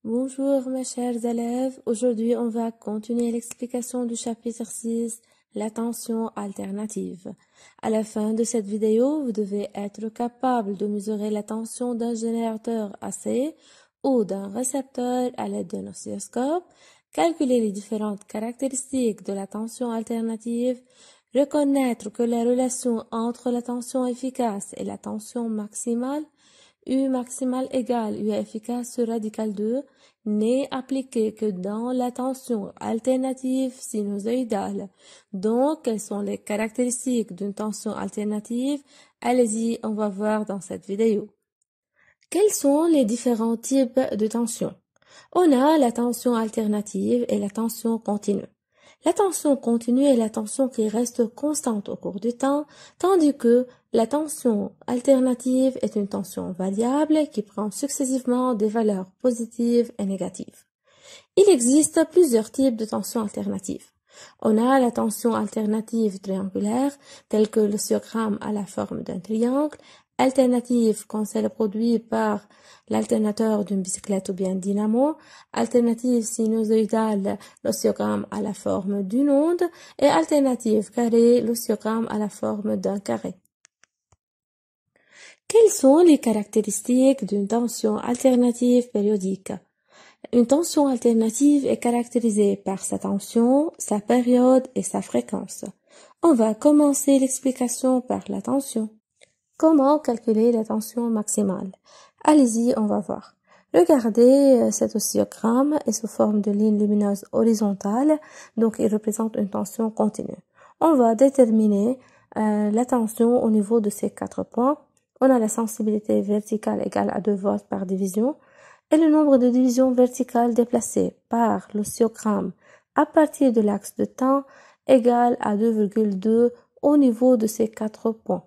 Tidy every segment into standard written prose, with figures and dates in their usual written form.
Bonjour mes chers élèves, aujourd'hui on va continuer l'explication du chapitre 6, la tension alternative. À la fin de cette vidéo, vous devez être capable de mesurer la tension d'un générateur AC ou d'un récepteur à l'aide d'un oscilloscope, calculer les différentes caractéristiques de la tension alternative, reconnaître que la relation entre la tension efficace et la tension maximale U maximal égale U efficace sur radical 2 n'est appliqué que dans la tension alternative sinusoïdale. Donc, quelles sont les caractéristiques d'une tension alternative? Allez-y, on va voir dans cette vidéo. Quels sont les différents types de tension? On a la tension alternative et la tension continue. La tension continue est la tension qui reste constante au cours du temps, tandis que la tension alternative est une tension variable qui prend successivement des valeurs positives et négatives. Il existe plusieurs types de tension alternative. On a la tension alternative triangulaire, telle que l'oscillogramme à la forme d'un triangle, alternative quand c'est produit par l'alternateur d'une bicyclette ou bien dynamo, alternative sinusoïdale, l'oscillogramme à la forme d'une onde, et alternative carrée, l'oscillogramme à la forme d'un carré. Quelles sont les caractéristiques d'une tension alternative périodique? Une tension alternative est caractérisée par sa tension, sa période et sa fréquence. On va commencer l'explication par la tension. Comment calculer la tension maximale? Allez-y, on va voir. Regardez cet oscillogramme est sous forme de ligne lumineuse horizontale, donc il représente une tension continue. On va déterminer la tension au niveau de ces 4 points. On a la sensibilité verticale égale à 2 volts par division et le nombre de divisions verticales déplacées par l'oscillogramme à partir de l'axe de temps égale à 2,2 au niveau de ces 4 points.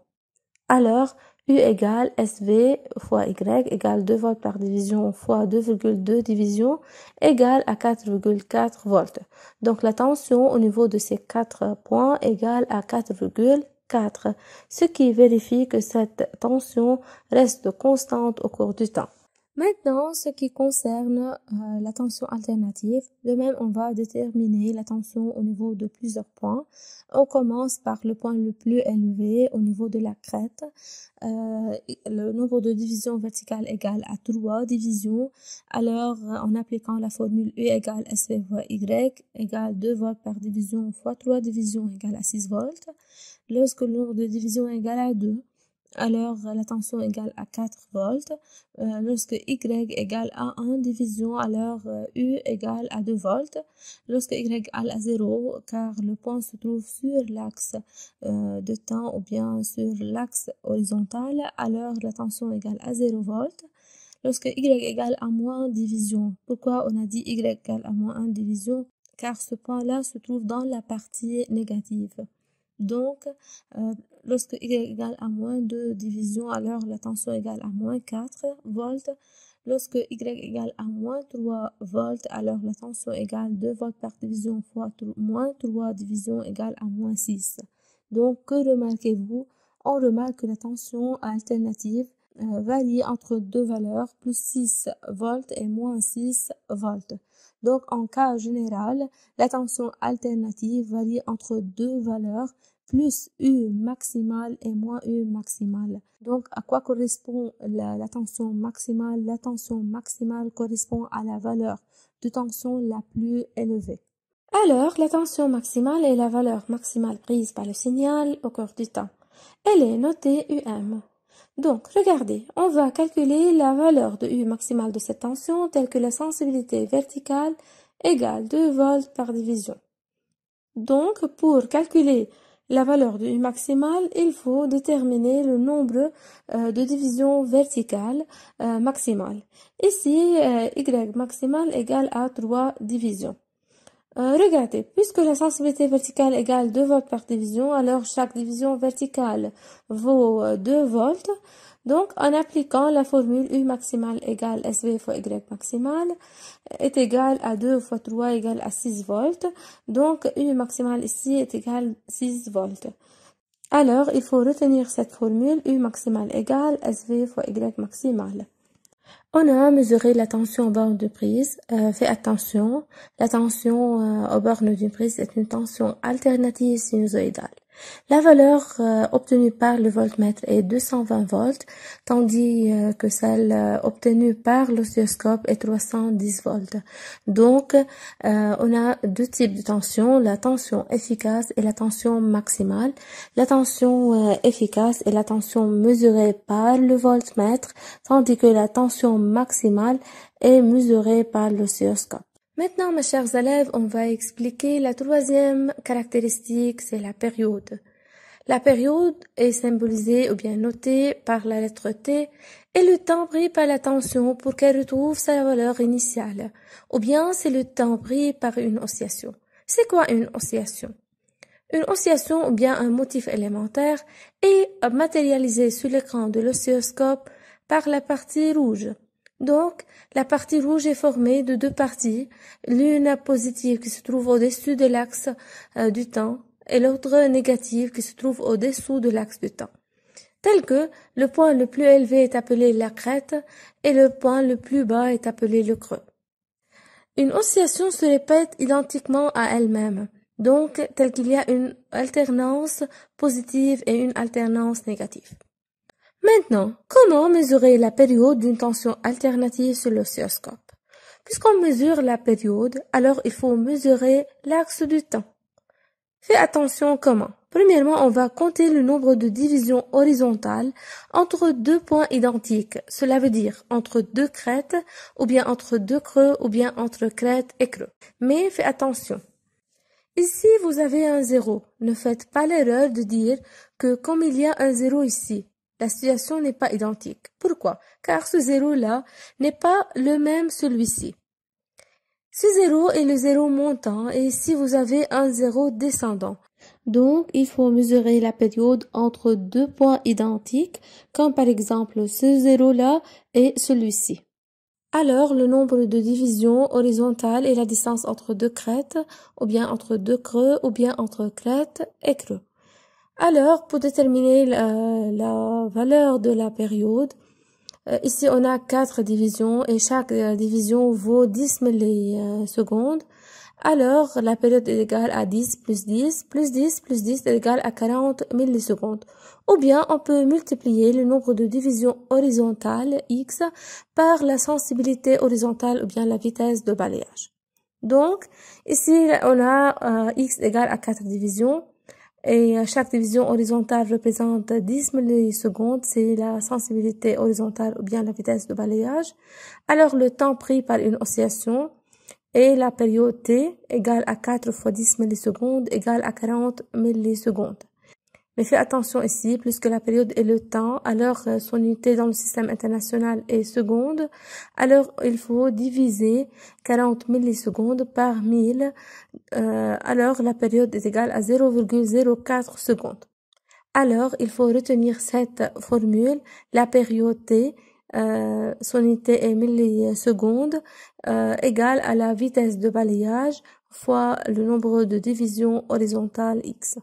Alors, U égale SV fois Y égale 2 volts par division fois 2,2 division égale à 4,4 volts. Donc, la tension au niveau de ces 4 points égale à 4,4, ce qui vérifie que cette tension reste constante au cours du temps. Maintenant, ce qui concerne la tension alternative, de même, on va déterminer la tension au niveau de plusieurs points. On commence par le point le plus élevé au niveau de la crête. Le nombre de divisions verticales égale à 3 divisions. Alors, en appliquant la formule U égale SV fois Y égale 2 volts par division fois 3 divisions égale à 6 volts. Lorsque le nombre de divisions égale à 2, alors la tension égale à 4 volts. Lorsque Y égale à 1 division, alors U égale à 2 volts. Lorsque Y égale à 0, car le point se trouve sur l'axe de temps ou bien sur l'axe horizontal, alors la tension égale à 0 volts. Lorsque Y égale à moins 1 division, pourquoi on a dit Y égale à moins 1 division? Car ce point-là se trouve dans la partie négative. Donc, lorsque Y égale à moins 2 divisions, alors la tension égale à moins 4 volts. Lorsque Y égale à moins 3 volts, alors la tension égale 2 volts par division fois moins 3 divisions égale à moins 6. Donc, que remarquez-vous? On remarque que la tension alternative varie entre deux valeurs, plus 6 volts et moins 6 volts. Donc, en cas général, la tension alternative varie entre deux valeurs, plus U maximale et moins U maximale. Donc, à quoi correspond la tension maximale? La tension maximale correspond à la valeur de tension la plus élevée. Alors, la tension maximale est la valeur maximale prise par le signal au cours du temps. Elle est notée UM. Donc, regardez, on va calculer la valeur de U maximale de cette tension telle que la sensibilité verticale égale 2 volts par division. Donc, pour calculer la valeur de U maximale, il faut déterminer le nombre de divisions verticales maximales. Ici, Y maximale égale à 3 divisions. Regardez, puisque la sensibilité verticale égale 2 volts par division, alors chaque division verticale vaut 2 volts. Donc, en appliquant la formule U maximale égale SV fois Y maximale est égal à 2 fois 3 égale à 6 volts. Donc, U maximale ici est égal à 6 volts. Alors, il faut retenir cette formule U maximale égale SV fois Y maximale. On a mesuré la tension aux bornes de prise. Fais attention, la tension aux bornes d'une prise est une tension alternative sinusoïdale. La valeur obtenue par le voltmètre est 220 volts, tandis que celle obtenue par l'oscilloscope est 310 volts. Donc, on a deux types de tension, la tension efficace et la tension maximale. La tension efficace est la tension mesurée par le voltmètre, tandis que la tension maximale est mesurée par l'oscilloscope. Maintenant, mes chers élèves, on va expliquer la troisième caractéristique, c'est la période. La période est symbolisée ou bien notée par la lettre T et le temps pris par la tension pour qu'elle retrouve sa valeur initiale, ou bien c'est le temps pris par une oscillation. C'est quoi une oscillation? Une oscillation ou bien un motif élémentaire est matérialisé sur l'écran de l'oscilloscope par la partie rouge. Donc, la partie rouge est formée de deux parties, l'une positive qui se trouve au-dessus de l'axe du temps et l'autre négative qui se trouve au-dessous de l'axe du temps. Tel que le point le plus élevé est appelé la crête et le point le plus bas est appelé le creux. Une oscillation se répète identiquement à elle-même, donc tel qu'il y a une alternance positive et une alternance négative. Maintenant, comment mesurer la période d'une tension alternative sur l'oscilloscope? Puisqu'on mesure la période, alors il faut mesurer l'axe du temps. Fais attention comment. Premièrement, on va compter le nombre de divisions horizontales entre deux points identiques. Cela veut dire entre deux crêtes, ou bien entre deux creux, ou bien entre crête et creux. Mais fais attention. Ici, vous avez un zéro. Ne faites pas l'erreur de dire que comme il y a un zéro ici, la situation n'est pas identique. Pourquoi? Car ce zéro-là n'est pas le même celui-ci. Ce zéro est le zéro montant et ici vous avez un zéro descendant. Donc, il faut mesurer la période entre deux points identiques, comme par exemple ce zéro-là et celui-ci. Alors, le nombre de divisions horizontales est la distance entre deux crêtes, ou bien entre deux creux, ou bien entre crête et creux. Alors, pour déterminer la valeur de la période, ici on a 4 divisions et chaque division vaut 10 millisecondes. Alors, la période est égale à 10 plus 10 plus 10 plus 10 est égal à 40 millisecondes. Ou bien, on peut multiplier le nombre de divisions horizontales, x, par la sensibilité horizontale ou bien la vitesse de balayage. Donc, ici, on a x égale à 4 divisions. Et chaque division horizontale représente 10 millisecondes, c'est la sensibilité horizontale ou bien la vitesse de balayage. Alors, le temps pris par une oscillation et la période t égale à 4 fois 10 millisecondes égale à 40 millisecondes. Mais fais attention ici, puisque la période est le temps, alors son unité dans le système international est seconde, alors il faut diviser 40 millisecondes par 1000, alors la période est égale à 0,04 secondes. Alors, il faut retenir cette formule, la période t, son unité est millisecondes, égale à la vitesse de balayage fois le nombre de divisions horizontales x.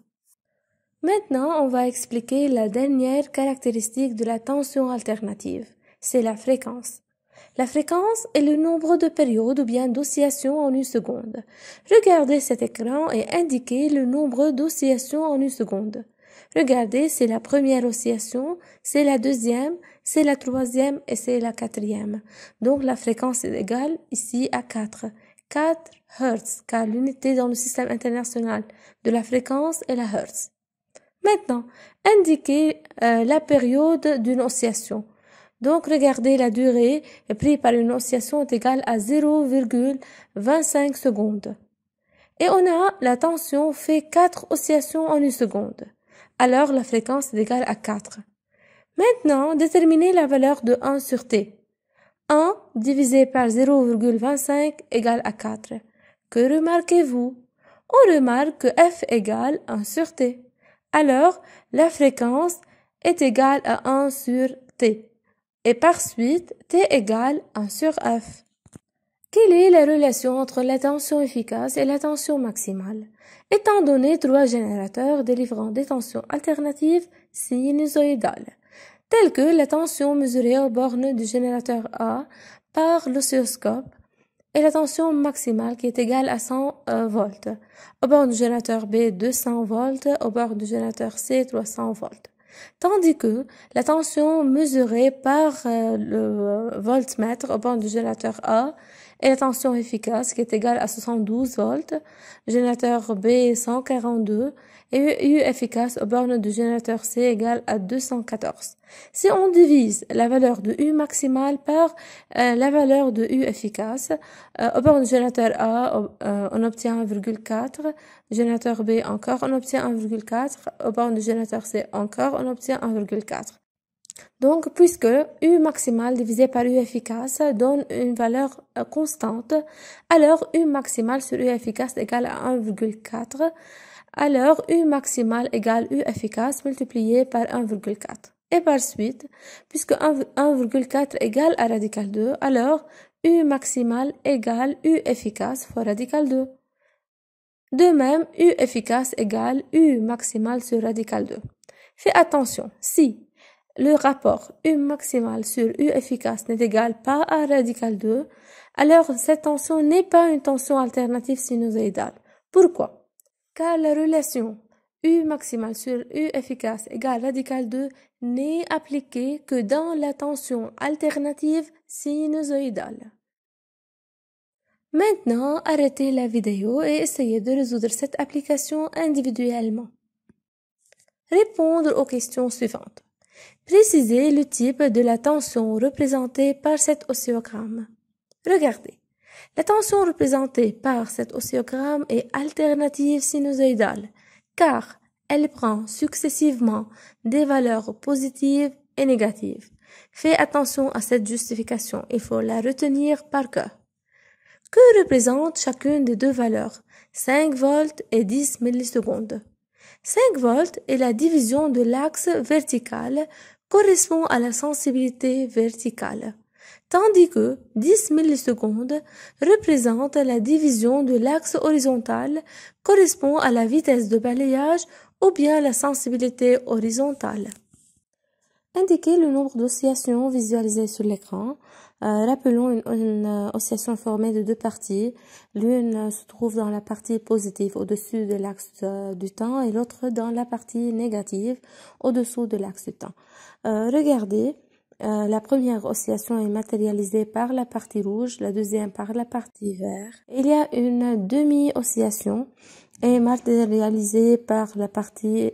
Maintenant, on va expliquer la dernière caractéristique de la tension alternative. C'est la fréquence. La fréquence est le nombre de périodes ou bien d'oscillations en une seconde. Regardez cet écran et indiquez le nombre d'oscillations en une seconde. Regardez, c'est la première oscillation, c'est la deuxième, c'est la troisième et c'est la quatrième. Donc la fréquence est égale ici à 4. 4 Hz, car l'unité dans le système international de la fréquence est la Hz. Maintenant, indiquez la période d'une oscillation. Donc, regardez la durée prise par une oscillation est égale à 0,25 secondes. Et on a la tension fait 4 oscillations en une seconde. Alors, la fréquence est égale à 4. Maintenant, déterminez la valeur de 1 sur t. 1 divisé par 0,25 égale à 4. Que remarquez-vous? On remarque que f égale 1 sur t. Alors, la fréquence est égale à 1 sur t. Et par suite, t égale 1 sur f. Quelle est la relation entre la tension efficace et la tension maximale? Étant donné 3 générateurs délivrant des tensions alternatives sinusoïdales. telle que la tension mesurée aux bornes du générateur A par l'oscilloscope et la tension maximale qui est égale à 100 volts. Au bord du générateur B, 200 volts, au bord du générateur C, 300 volts. Tandis que la tension mesurée par le voltmètre au bord du générateur A et la tension efficace qui est égale à 72 volts, générateur B 142 et U efficace aux bornes du générateur C égale à 214. Si on divise la valeur de U maximale par la valeur de U efficace, au bord du générateur A, on obtient 1,4, générateur B encore, on obtient 1,4, au bord du générateur C encore, on obtient 1,4. Donc, puisque U maximal divisé par U efficace donne une valeur constante, alors U maximal sur U efficace égale à 1,4, alors U maximal égale U efficace multiplié par 1,4. Et par suite, puisque 1,4 égale à radical 2, alors U maximal égale U efficace fois radical 2. De même, U efficace égale U maximal sur radical 2. Fais attention, si le rapport U maximal sur U efficace n'est égal pas à radical 2, alors cette tension n'est pas une tension alternative sinusoïdale. Pourquoi? Car la relation U maximal sur U efficace égale radical 2 n'est appliquée que dans la tension alternative sinusoïdale. Maintenant, arrêtez la vidéo et essayez de résoudre cette application individuellement. Répondre aux questions suivantes. Précisez le type de la tension représentée par cet oscillogramme. Regardez. La tension représentée par cet oscillogramme est alternative sinusoïdale, car elle prend successivement des valeurs positives et négatives. Fais attention à cette justification, il faut la retenir par cœur. Que représente chacune des deux valeurs, 5 volts et 10 millisecondes? 5 volts est la division de l'axe vertical correspond à la sensibilité verticale, tandis que 10 millisecondes représente la division de l'axe horizontal correspond à la vitesse de balayage ou bien la sensibilité horizontale. Indiquez le nombre d'oscillations visualisées sur l'écran. Rappelons une oscillation formée de deux parties. L'une se trouve dans la partie positive au-dessus de l'axe du temps et l'autre dans la partie négative au-dessous de l'axe du temps. Regardez, la première oscillation est matérialisée par la partie rouge, la deuxième par la partie verte. Il y a une demi-oscillation est matérialisée par la partie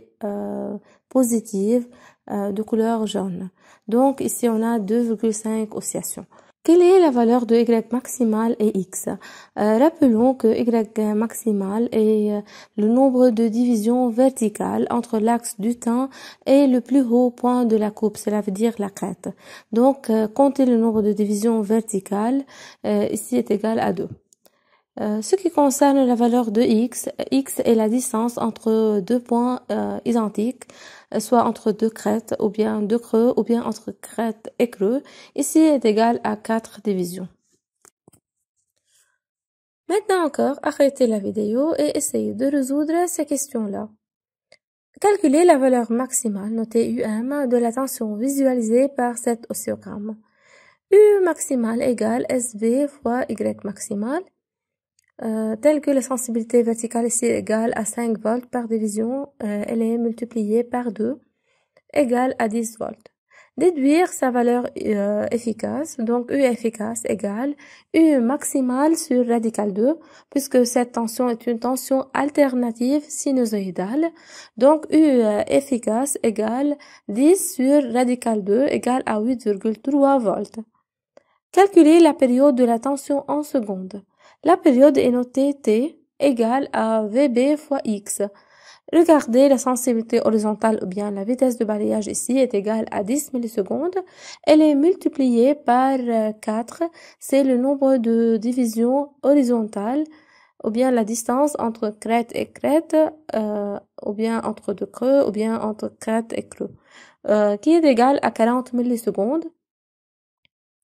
positive de couleur jaune. Donc ici on a 2,5 oscillations. Quelle est la valeur de Y maximale et X? Rappelons que Y maximale est le nombre de divisions verticales entre l'axe du temps et le plus haut point de la courbe, cela veut dire la crête. Donc comptez le nombre de divisions verticales, ici est égal à 2. Ce qui concerne la valeur de x, x est la distance entre deux points identiques, soit entre deux crêtes ou bien deux creux ou bien entre crête et creux. Ici est égal à 4 divisions. Maintenant encore, arrêtez la vidéo et essayez de résoudre ces questions-là. Calculez la valeur maximale, notée UM, de la tension visualisée par cet oscillogramme. U maximale égale SV fois Y maximale. Telle que la sensibilité verticale ici est égale à 5 volts par division, elle est multipliée par 2, égale à 10 volts. Déduire sa valeur efficace, donc U efficace égale U maximale sur radical 2, puisque cette tension est une tension alternative sinusoïdale, donc U efficace égale 10 sur radical 2 égale à 8,3 volts. Calculer la période de la tension en secondes. La période est notée T égale à VB fois X. Regardez la sensibilité horizontale ou bien la vitesse de balayage ici est égale à 10 millisecondes. Elle est multipliée par 4. C'est le nombre de divisions horizontales ou bien la distance entre crête et crête ou bien entre deux creux ou bien entre crête et creux qui est égale à 40 millisecondes.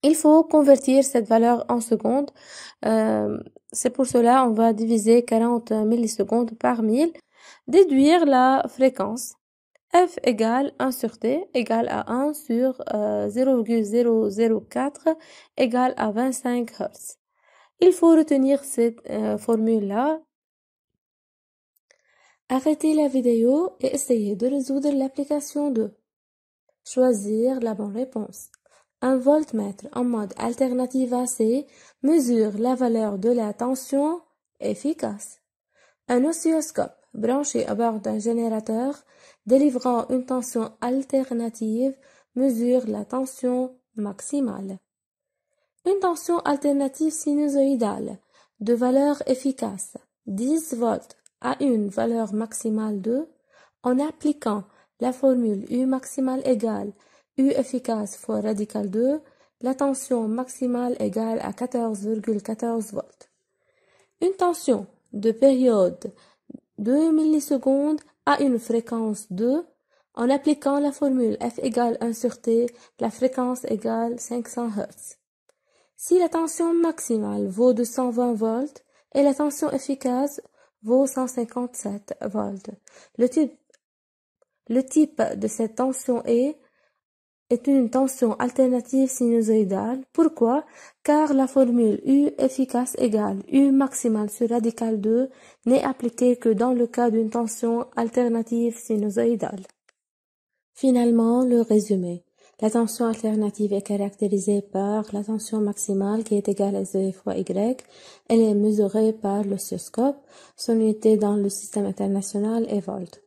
Il faut convertir cette valeur en secondes. C'est pour cela on va diviser 40 millisecondes par 1000. Déduire la fréquence. F égale 1 sur T égale à 1 sur 0,004 égale à 25 Hz. Il faut retenir cette formule-là. Arrêtez la vidéo et essayez de résoudre l'application 2. Choisir la bonne réponse. Un voltmètre en mode alternative AC mesure la valeur de la tension efficace. Un oscilloscope branché à bord d'un générateur délivrant une tension alternative mesure la tension maximale. Une tension alternative sinusoïdale de valeur efficace 10 volts à une valeur maximale de, en appliquant la formule U maximale égale U efficace fois radical 2, la tension maximale égale à 14,14 volts. Une tension de période 2 millisecondes à une fréquence 2, en appliquant la formule F égale 1 sur T, la fréquence égale 500 Hz. Si la tension maximale vaut 220 volts et la tension efficace vaut 157 volts, le type de cette tension est une tension alternative sinusoïdale. Pourquoi? Car la formule U efficace égale U maximale sur radical 2 n'est appliquée que dans le cas d'une tension alternative sinusoïdale. Finalement, le résumé. La tension alternative est caractérisée par la tension maximale qui est égale à Z fois Y. Elle est mesurée par l'oscilloscope. Son unité dans le système international est volt.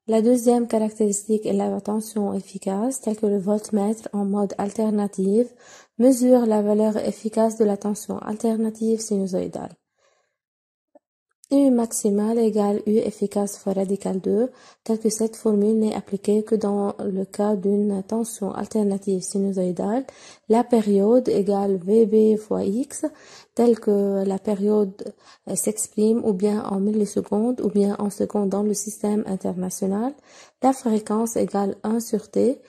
La deuxième caractéristique est la tension efficace, telle que le voltmètre en mode alternative mesure la valeur efficace de la tension alternative sinusoïdale. U maximale égale U efficace fois radical 2, telle que cette formule n'est appliquée que dans le cas d'une tension alternative sinusoïdale. La période égale VB fois X, telle que la période s'exprime ou bien en millisecondes ou bien en secondes dans le système international. La fréquence égale 1 sur T.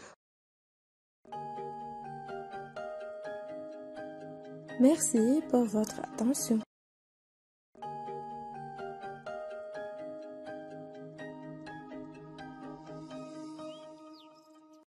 Merci pour votre attention.